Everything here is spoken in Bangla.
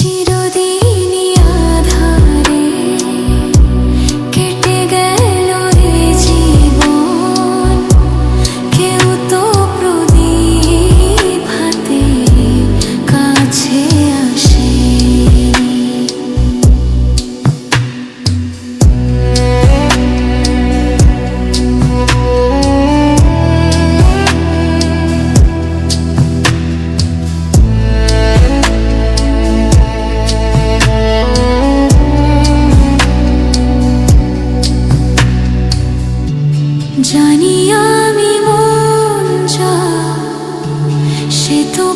চিরদিনই আঁধারে কেটে গেল এ জীবন, কেউ তো প্রদীপ হাতে কাছে আসেনি। জানি আমি মন যা সে তো